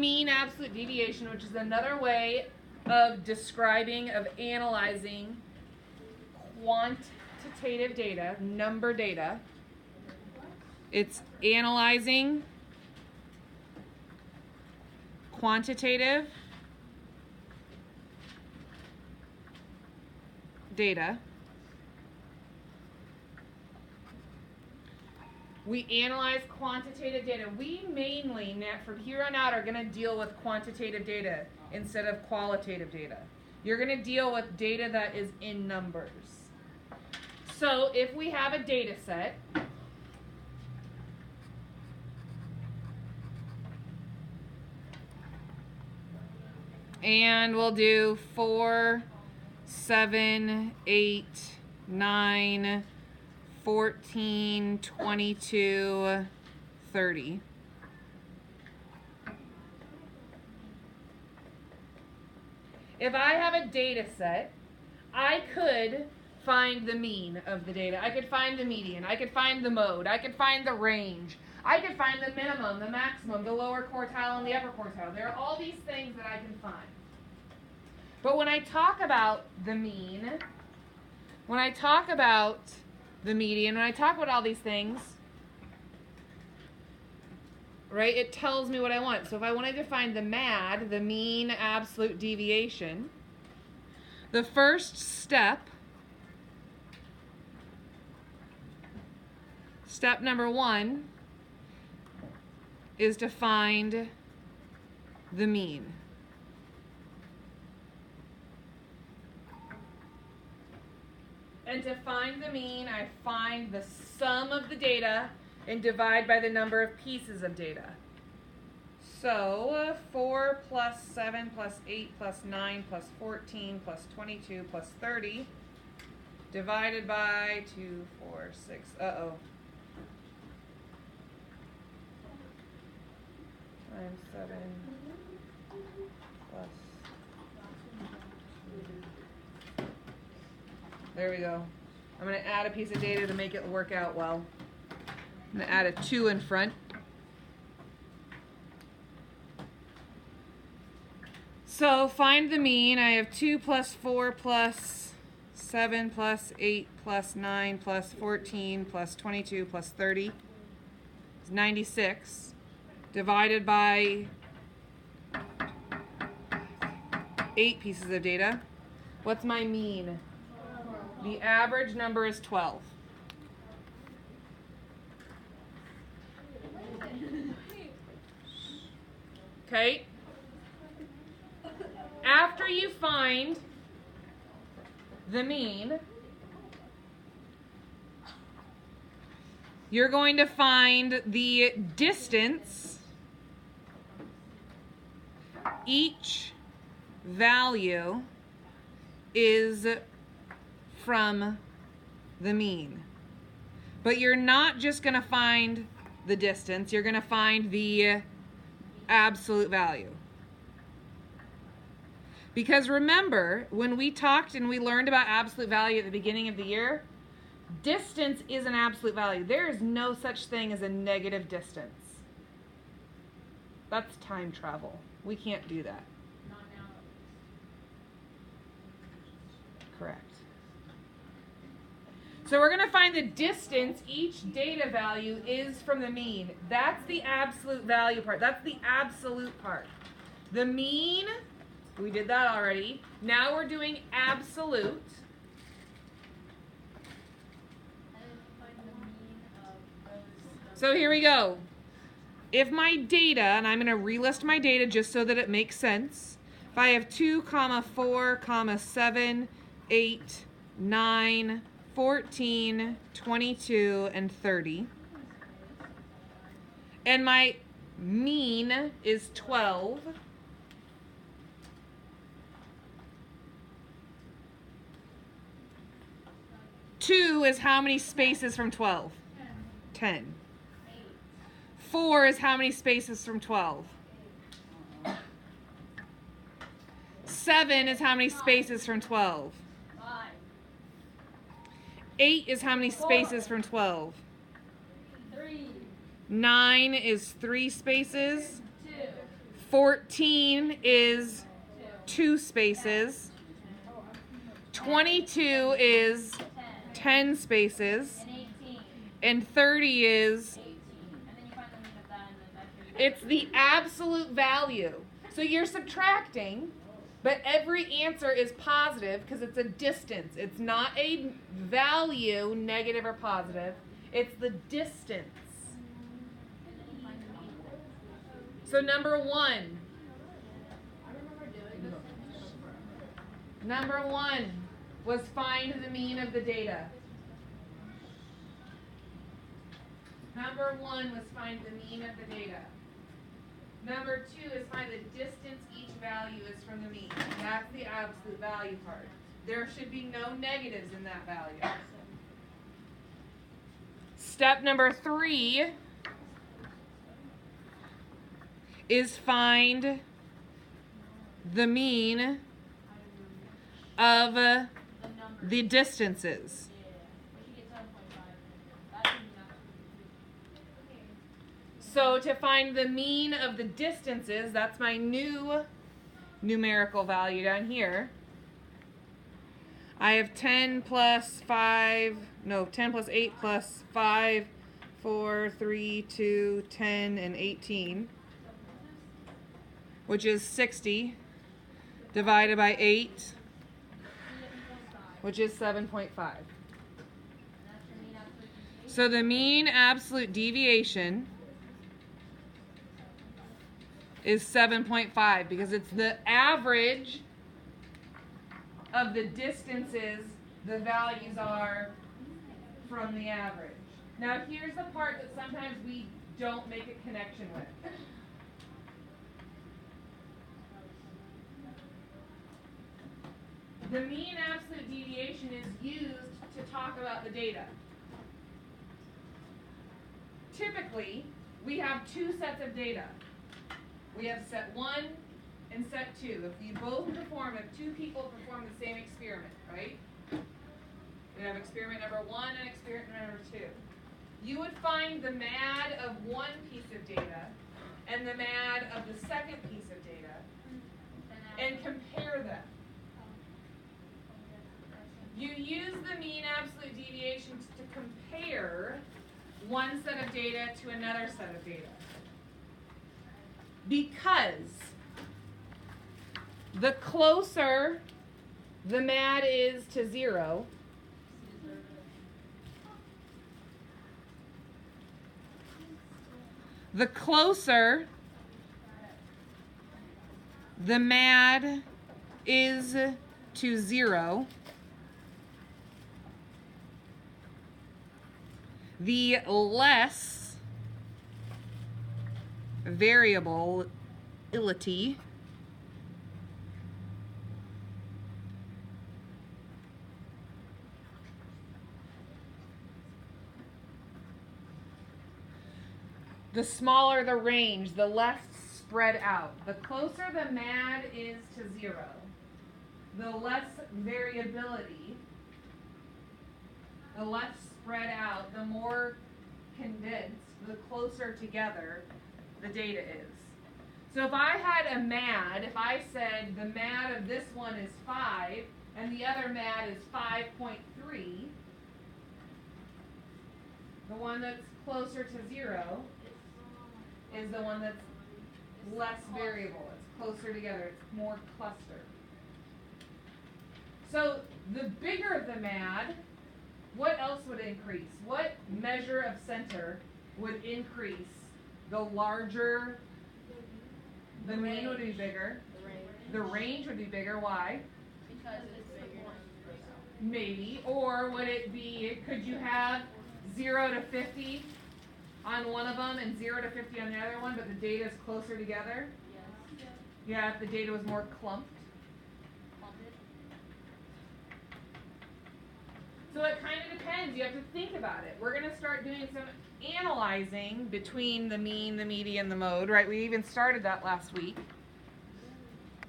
mean absolute deviation, which is another way of describing, of analyzing quantitative data, number data. It's analyzing quantitative data. We analyze quantitative data. We mainly, from here on out, are going to deal with quantitative data instead of qualitative data. You're going to deal with data that is in numbers. So if we have a data set, and we'll do 4, 7, 8, 9, 14, 22, 30. If I have a data set, I could find the mean of the data. I could find the median. I could find the mode. I could find the range. I could find the minimum, the maximum, the lower quartile, and the upper quartile. There are all these things that I can find. But when I talk about the mean, when I talk about the median, when I talk about all these things, right, it tells me what I want. So if I wanted to find the MAD, the mean absolute deviation, the first step, step number 1, is to find the mean. And to find the mean, I find the sum of the data and divide by the number of pieces of data. So 4 plus 7 plus 8 plus 9 plus 14 plus 22 plus 30 divided by 2, 4, 6, times 7 plus 2. There we go. I'm going to add a piece of data to make it work out well. I'm going to add a 2 in front. So find the mean. I have 2 plus 4 plus 7 plus 8 plus 9 plus 14 plus 22 plus 30 is 96 divided by 8 pieces of data. What's my mean? The average number is 12. Okay? After you find the mean, you're going to find the distance each value is from the mean. But you're not just going to find the distance, you're going to find the absolute value. Because remember, when we talked and we learned about absolute value at the beginning of the year, distance is an absolute value. There is no such thing as a negative distance. That's time travel. We can't do that. Not now. Correct. So we're going to find the distance each data value is from the mean. That's the absolute value part. That's the absolute part. The mean, we did that already. Now we're doing absolute. So here we go. If my data, and I'm going to relist my data just so that it makes sense. If I have 2, 4, 7, 8, 9, 14, 22, and 30. And my mean is 12. Two is how many spaces from 12? 10. 4 is how many spaces from 12? 7 is how many spaces from 12? 8 is how many spaces from 12? 3. 9 is 3 spaces. 2. 14 is 2 spaces. 22 is 10 spaces. And 30 is, it's the absolute value. So you're subtracting, but every answer is positive because it's a distance. It's not a value, negative or positive. It's the distance. So number one was find the mean of the data. Number one was find the mean of the data. Number two is find the distance each value is from the mean. That's the absolute value part. There should be no negatives in that value. Step number 3 is find the mean of the distances. So to find the mean of the distances, that's my new numerical value down here. I have 10 plus 8 plus 5, 4, 3, 2, 10, and 18, which is 60, divided by 8, which is 7.5. So the mean absolute deviation is 7.5 because it's the average of the distances the values are from the average. Now here's the part that sometimes we don't make a connection with. The mean absolute deviation is used to talk about the data. Typically, we have 2 sets of data. We have set 1 and set 2. If you both perform, if 2 people perform the same experiment, right? We have experiment number 1 and experiment number 2. You would find the MAD of one piece of data and the MAD of the second piece of data and compare them. You use the mean absolute deviation to compare one set of data to another set of data. Because the closer the MAD is to 0, the closer the MAD is to 0, the less variability the smaller the range, the less spread out. The closer the MAD is to 0, the less variability, the less spread out, the more condensed, the closer together the data is. So if I had a MAD, if I said the MAD of this one is 5 and the other MAD is 5.3, the one that's closer to 0 is the one that's less variable. It's closer together. It's more clustered. So the bigger the MAD, what else would increase? What measure of center would increase? The larger, the mean would be bigger. The range would be bigger. Why? Because it's bigger. Maybe. Or would it be, could you have 0 to 50 on one of them and 0 to 50 on the other one, but the data is closer together? Yes. Yeah, if the data was more clumped. So it kind of depends. You have to think about it. We're going to start doing some analyzing between the mean, the median, the mode, right? We even started that last week.